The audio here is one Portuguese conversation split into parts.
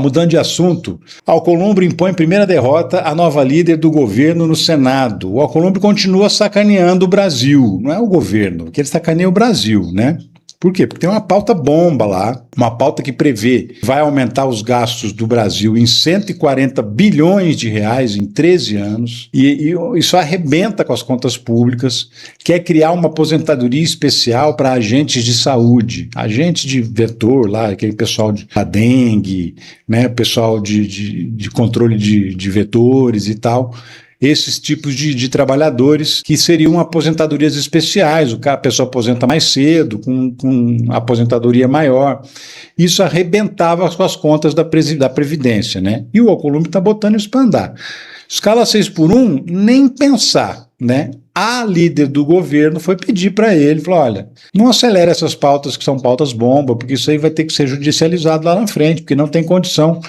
Mudando de assunto, Alcolumbre impõe primeira derrota à nova líder do governo no Senado. O Alcolumbre continua sacaneando o Brasil, não é o governo, porque ele sacaneia o Brasil, né? Por quê? Porque tem uma pauta bomba lá, uma pauta que prevê que vai aumentar os gastos do Brasil em 140 bilhões de reais em 13 anos, e isso arrebenta com as contas públicas, quer criar uma aposentadoria especial para agentes de saúde, agentes de vetor lá, aquele pessoal da dengue, né, pessoal de controle de vetores e tal. Esses tipos de trabalhadores que seriam aposentadorias especiais, a pessoa aposenta mais cedo, com aposentadoria maior. Isso arrebentava com as contas da Previdência, né? E o Alcolumbre está botando isso para andar. Escala 6 por 1, nem pensar, né? A líder do governo foi pedir para ele, falou, olha, não acelere essas pautas que são pautas bomba, porque isso aí vai ter que ser judicializado lá na frente, porque não tem condição.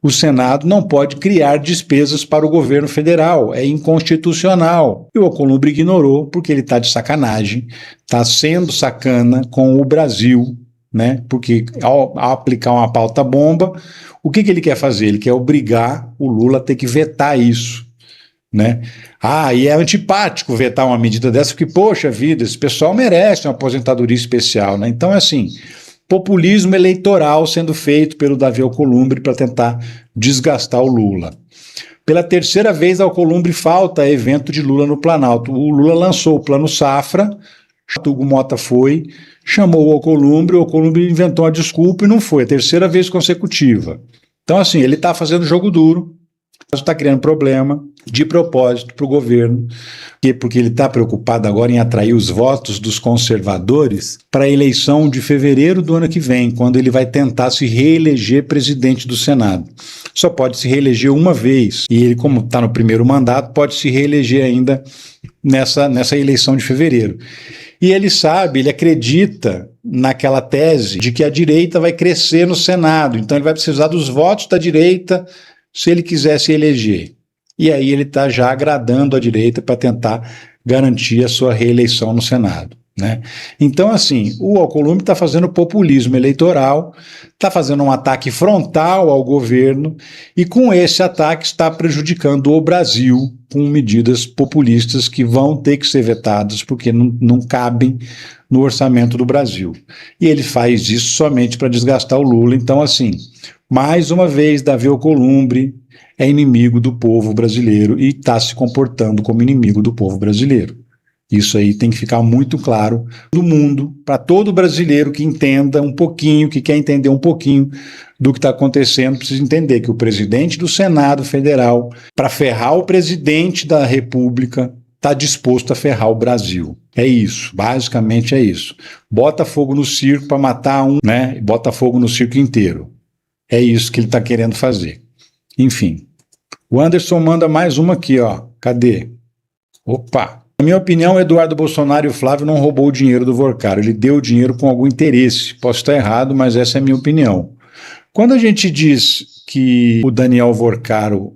O Senado não pode criar despesas para o governo federal, é inconstitucional. E o Alcolumbre ignorou, porque ele está de sacanagem, está sendo sacana com o Brasil, né? Porque ao aplicar uma pauta bomba, o que ele quer fazer? Ele quer obrigar o Lula a ter que vetar isso, né? E é antipático vetar uma medida dessa, porque, poxa vida, esse pessoal merece uma aposentadoria especial, né? Então, é assim, populismo eleitoral sendo feito pelo Davi Alcolumbre para tentar desgastar o Lula. Pela terceira vez, Alcolumbre falta a evento de Lula no Planalto. O Lula lançou o Plano Safra, Hugo Mota foi, chamou o Alcolumbre inventou uma desculpa e não foi, a terceira vez consecutiva. Então, assim, ele está fazendo jogo duro, está criando problema de propósito para o governo, porque ele está preocupado agora em atrair os votos dos conservadores para a eleição de fevereiro do ano que vem, quando ele vai tentar se reeleger presidente do Senado. Só pode se reeleger uma vez, e ele, como está no primeiro mandato, pode se reeleger ainda nessa eleição de fevereiro. E ele sabe, ele acredita naquela tese de que a direita vai crescer no Senado, então ele vai precisar dos votos da direita se ele quiser se eleger. E aí ele está já agradando a direita para tentar garantir a sua reeleição no Senado, né? Então, assim, o Alcolumbre está fazendo populismo eleitoral, está fazendo um ataque frontal ao governo e com esse ataque está prejudicando o Brasil com medidas populistas que vão ter que ser vetadas porque não cabem no orçamento do Brasil. E ele faz isso somente para desgastar o Lula. Então, assim, mais uma vez, Davi Alcolumbre é inimigo do povo brasileiro e está se comportando como inimigo do povo brasileiro. Isso aí tem que ficar muito claro no mundo, para todo brasileiro que entenda um pouquinho, que quer entender um pouquinho do que está acontecendo, precisa entender que o presidente do Senado Federal, para ferrar o presidente da República, está disposto a ferrar o Brasil. É isso, basicamente é isso. Bota fogo no circo para matar um, né? Bota fogo no circo inteiro. É isso que ele está querendo fazer. Enfim, o Anderson manda mais uma aqui, ó. Cadê? Opa! Na minha opinião, Eduardo Bolsonaro e o Flávio não roubou o dinheiro do Vorcaro. Ele deu o dinheiro com algum interesse. Posso estar errado, mas essa é a minha opinião. Quando a gente diz que o Daniel Vorcaro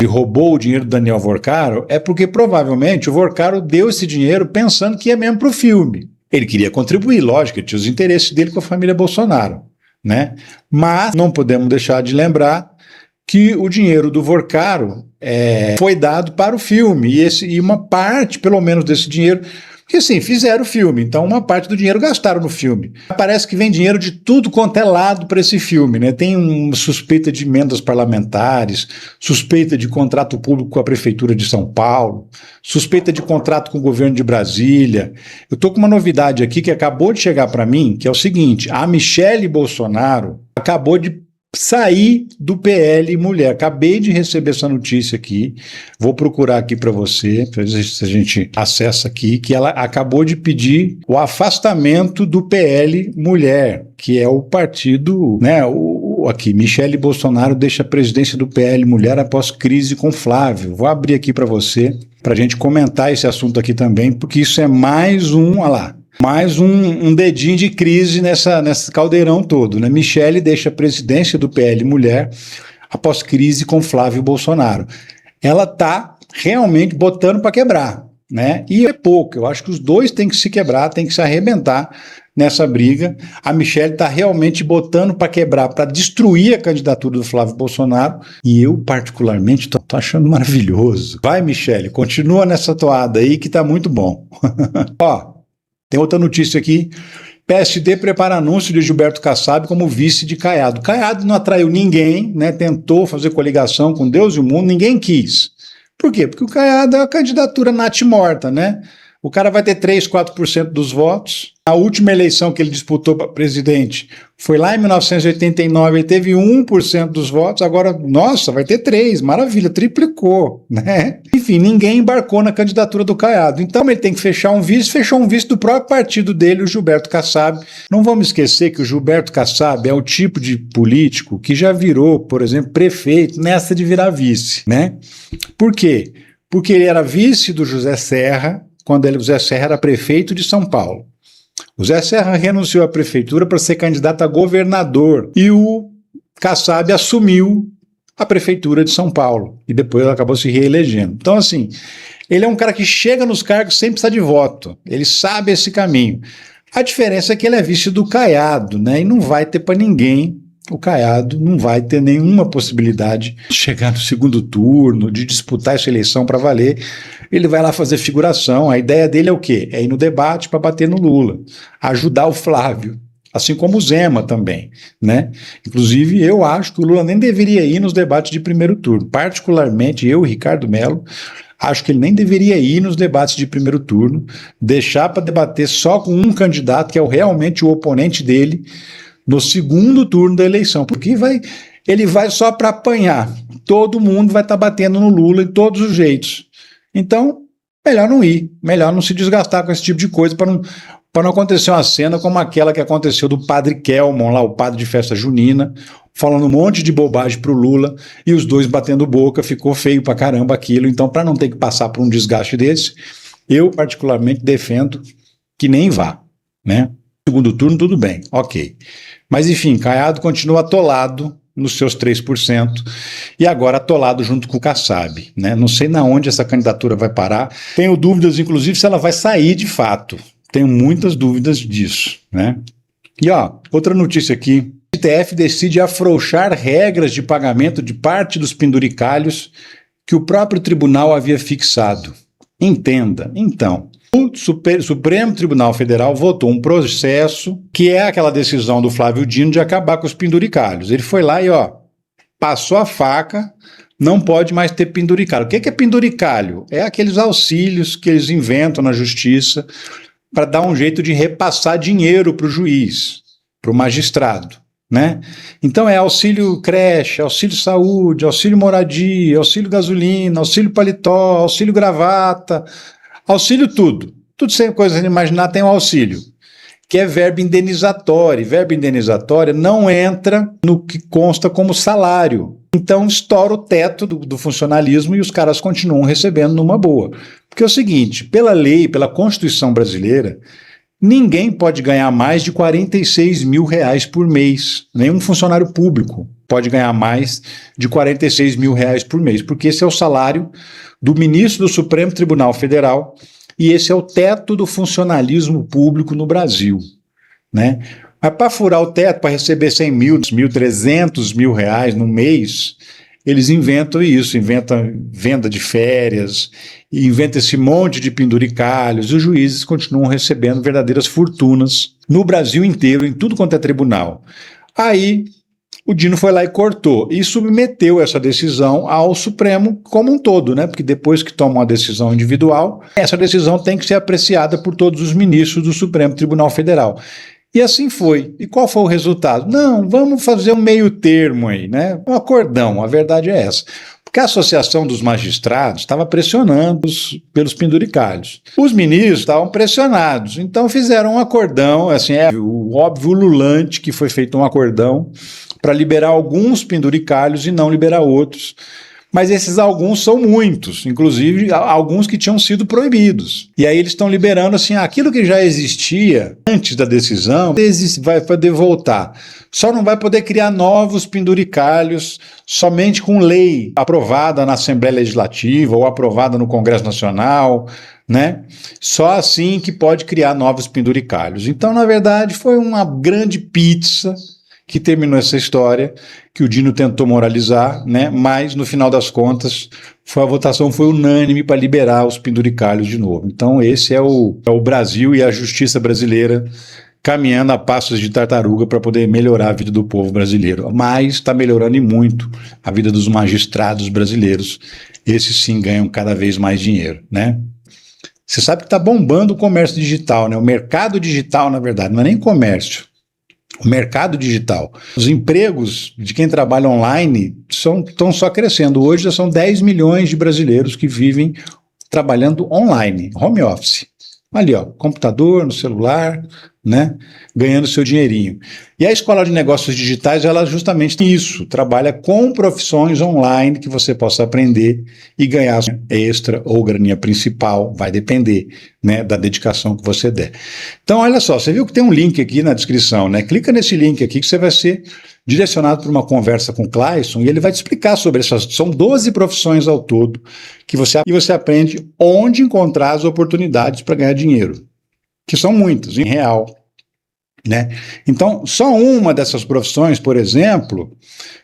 roubou o dinheiro do Daniel Vorcaro, é porque provavelmente o Vorcaro deu esse dinheiro pensando que ia mesmo para o filme. Ele queria contribuir, lógico, ele tinha os interesses dele com a família Bolsonaro, né? Mas não podemos deixar de lembrar que o dinheiro do Vorcaro foi dado para o filme, e uma parte, pelo menos, desse dinheiro, porque assim, fizeram o filme, então uma parte do dinheiro gastaram no filme. Parece que vem dinheiro de tudo quanto é lado para esse filme, né? Tem uma suspeita de emendas parlamentares, suspeita de contrato público com a Prefeitura de São Paulo, suspeita de contrato com o governo de Brasília. Eu estou com uma novidade aqui que acabou de chegar para mim, que é o seguinte: a Michele Bolsonaro acabou de sair do PL Mulher. Acabei de receber essa notícia aqui, vou procurar aqui para você, para ver se a gente acessa aqui, que ela acabou de pedir o afastamento do PL Mulher, que é o partido, né, aqui, Michele Bolsonaro deixa a presidência do PL Mulher após crise com Flávio. Vou abrir aqui para você, para a gente comentar esse assunto aqui também, porque isso é mais olha lá, mais um dedinho de crise nesse caldeirão todo, né? Michele deixa a presidência do PL Mulher após crise com Flávio Bolsonaro. Ela está realmente botando para quebrar, né? E é pouco, eu acho que os dois têm que se quebrar, têm que se arrebentar nessa briga. A Michelle está realmente botando para quebrar, para destruir a candidatura do Flávio Bolsonaro, e eu, particularmente, estou achando maravilhoso. Vai, Michelle, continua nessa toada aí que está muito bom. Ó, tem outra notícia aqui. PSD prepara anúncio de Gilberto Kassab como vice de Caiado. Caiado não atraiu ninguém, né? Tentou fazer coligação com Deus e o mundo, ninguém quis. Por quê? Porque o Caiado é uma candidatura natimorta, né? O cara vai ter 3, 4% dos votos. A última eleição que ele disputou para presidente foi lá em 1989, ele teve 1% dos votos, agora, nossa, vai ter 3%, maravilha, triplicou, né? Enfim, ninguém embarcou na candidatura do Caiado. Então ele tem que fechar um vice, fechou um vice do próprio partido dele, o Gilberto Kassab. Não vamos esquecer que o Gilberto Kassab é o tipo de político que já virou, por exemplo, prefeito nessa de virar vice, né? Por quê? Porque ele era vice do José Serra, quando o José Serra era prefeito de São Paulo. O José Serra renunciou à prefeitura para ser candidato a governador e o Kassab assumiu a prefeitura de São Paulo e depois acabou se reelegendo. Então, assim, ele é um cara que chega nos cargos sem precisar de voto, ele sabe esse caminho. A diferença é que ele é vice do Caiado, né? E não vai ter para ninguém. O Caiado não vai ter nenhuma possibilidade de chegar no segundo turno, de disputar essa eleição para valer. Ele vai lá fazer figuração. A ideia dele é o quê? É ir no debate para bater no Lula, ajudar o Flávio, assim como o Zema também, né? Inclusive, eu acho que o Lula nem deveria ir nos debates de primeiro turno. Particularmente, eu, Ricardo Mello, acho que ele nem deveria ir nos debates de primeiro turno, deixar para debater só com um candidato, que é realmente o oponente dele, no segundo turno da eleição, porque ele vai só para apanhar. Todo mundo vai estar batendo no Lula de todos os jeitos. Então, melhor não ir, melhor não se desgastar com esse tipo de coisa para não acontecer uma cena como aquela que aconteceu do padre Kelmon, lá, o padre de festa junina, falando um monte de bobagem para o Lula e os dois batendo boca, ficou feio pra caramba aquilo. Então, para não ter que passar por um desgaste desse, eu particularmente defendo que nem vá, né? Segundo turno, tudo bem, ok. Mas, enfim, Caiado continua atolado nos seus 3% e agora atolado junto com o Kassab, né? Não sei na onde essa candidatura vai parar. Tenho dúvidas, inclusive, se ela vai sair de fato. Tenho muitas dúvidas disso, né? E, ó, outra notícia aqui. O STF decide afrouxar regras de pagamento de parte dos penduricalhos que o próprio tribunal havia fixado. Entenda, então. O Supremo Tribunal Federal votou um processo que é aquela decisão do Flávio Dino de acabar com os penduricalhos. Ele foi lá e, ó, passou a faca, não pode mais ter penduricalho. O que é penduricalho? É aqueles auxílios que eles inventam na justiça para dar um jeito de repassar dinheiro para o juiz, para o magistrado, né? Então é auxílio creche, auxílio saúde, auxílio moradia, auxílio gasolina, auxílio paletó, auxílio gravata, auxílio tudo. Tudo sem coisa de imaginar tem um auxílio, que é verba indenizatória. E verba indenizatória não entra no que consta como salário. Então estoura o teto do funcionalismo e os caras continuam recebendo numa boa. Porque é o seguinte, pela lei, pela Constituição brasileira, ninguém pode ganhar mais de R$46 mil por mês. Nenhum funcionário público pode ganhar mais de R$46 mil por mês, porque esse é o salário do ministro do Supremo Tribunal Federal e esse é o teto do funcionalismo público no Brasil, né? Mas para furar o teto, para receber 100 mil, 300 mil reais no mês, eles inventam isso, inventam venda de férias, inventam esse monte de penduricalhos, e os juízes continuam recebendo verdadeiras fortunas no Brasil inteiro, em tudo quanto é tribunal. Aí o Dino foi lá e cortou, e submeteu essa decisão ao Supremo como um todo, né? Porque depois que toma uma decisão individual, essa decisão tem que ser apreciada por todos os ministros do Supremo Tribunal Federal. E assim foi. E qual foi o resultado? Não, vamos fazer um meio termo aí, né? Um acordão, a verdade é essa. Porque a Associação dos Magistrados estava pressionando pelos penduricalhos. Os ministros estavam pressionados, então fizeram um acordão, assim, é o óbvio ululante que foi feito um acordão para liberar alguns penduricalhos e não liberar outros, Mas esses alguns são muitos, inclusive alguns que tinham sido proibidos. E aí eles estão liberando assim, aquilo que já existia antes da decisão, vai poder voltar. Só não vai poder criar novos penduricalhos somente com lei aprovada na Assembleia Legislativa ou aprovada no Congresso Nacional, né? Só assim que pode criar novos penduricalhos. Então, na verdade, foi uma grande pizza que terminou essa história, que o Dino tentou moralizar, né? Mas, no final das contas, a votação foi unânime para liberar os penduricalhos de novo. Então, esse é o Brasil e a justiça brasileira caminhando a passos de tartaruga para poder melhorar a vida do povo brasileiro. Mas está melhorando e muito a vida dos magistrados brasileiros. Esses sim ganham cada vez mais dinheiro, né? Você sabe que está bombando o comércio digital, né? O mercado digital, na verdade, não é nem comércio. O mercado digital. Os empregos de quem trabalha online estão só crescendo. Hoje já são 10 milhões de brasileiros que vivem trabalhando online, home office. Ali, ó, computador, no celular, né, ganhando seu dinheirinho. E a Escola de Negócios Digitais, ela justamente tem isso, trabalha com profissões online que você possa aprender e ganhar extra ou graninha principal, vai depender, né, da dedicação que você der. Então, olha só, você viu que tem um link aqui na descrição, né? Clica nesse link aqui que você vai ser direcionado para uma conversa com o Clayson e ele vai te explicar sobre essas, são 12 profissões ao todo, que você aprende onde encontrar as oportunidades para ganhar dinheiro, que são muitas, em real, né? Então, só uma dessas profissões, por exemplo,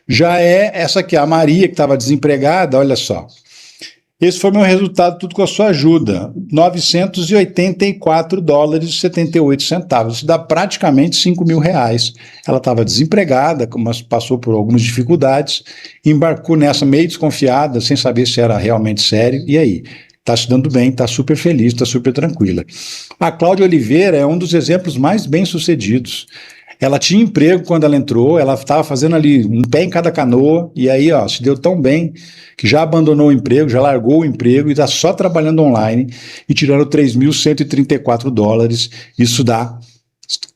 já é essa aqui, a Maria, que estava desempregada, olha só. Esse foi meu resultado, tudo com a sua ajuda, $984,78. Isso dá praticamente R$5.000. Ela estava desempregada, mas passou por algumas dificuldades, embarcou nessa meio desconfiada, sem saber se era realmente sério, e aí? Está se dando bem, está super feliz, está super tranquila. A Cláudia Oliveira é um dos exemplos mais bem-sucedidos. Ela tinha emprego quando ela entrou, ela estava fazendo ali um pé em cada canoa, e aí, ó, se deu tão bem que já abandonou o emprego, já largou o emprego e está só trabalhando online e tirando $3.134. Isso dá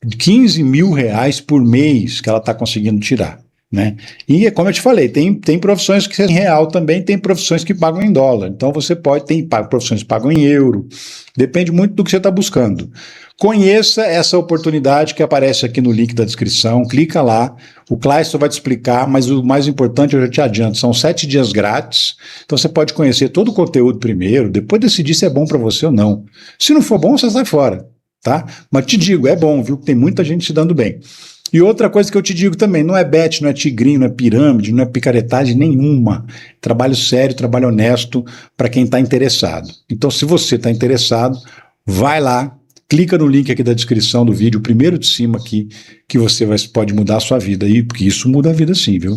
R$15.000 por mês que ela está conseguindo tirar, né? E como eu te falei, tem profissões que são em real também, tem profissões que pagam em dólar. Então você tem profissões que pagam em euro, depende muito do que você está buscando. Conheça essa oportunidade que aparece aqui no link da descrição, clica lá, o Clayson vai te explicar, mas o mais importante eu já te adianto, são 7 dias grátis, então você pode conhecer todo o conteúdo primeiro, depois decidir se é bom para você ou não. Se não for bom, você sai fora, tá? Mas te digo, é bom, viu? Tem muita gente se dando bem. E outra coisa que eu te digo também, não é bet, não é tigrinho, não é pirâmide, não é picaretagem nenhuma. Trabalho sério, trabalho honesto para quem está interessado. Então, se você está interessado, vai lá, clica no link aqui da descrição do vídeo, o primeiro de cima aqui, que você pode mudar a sua vida aí, porque isso muda a vida sim, viu?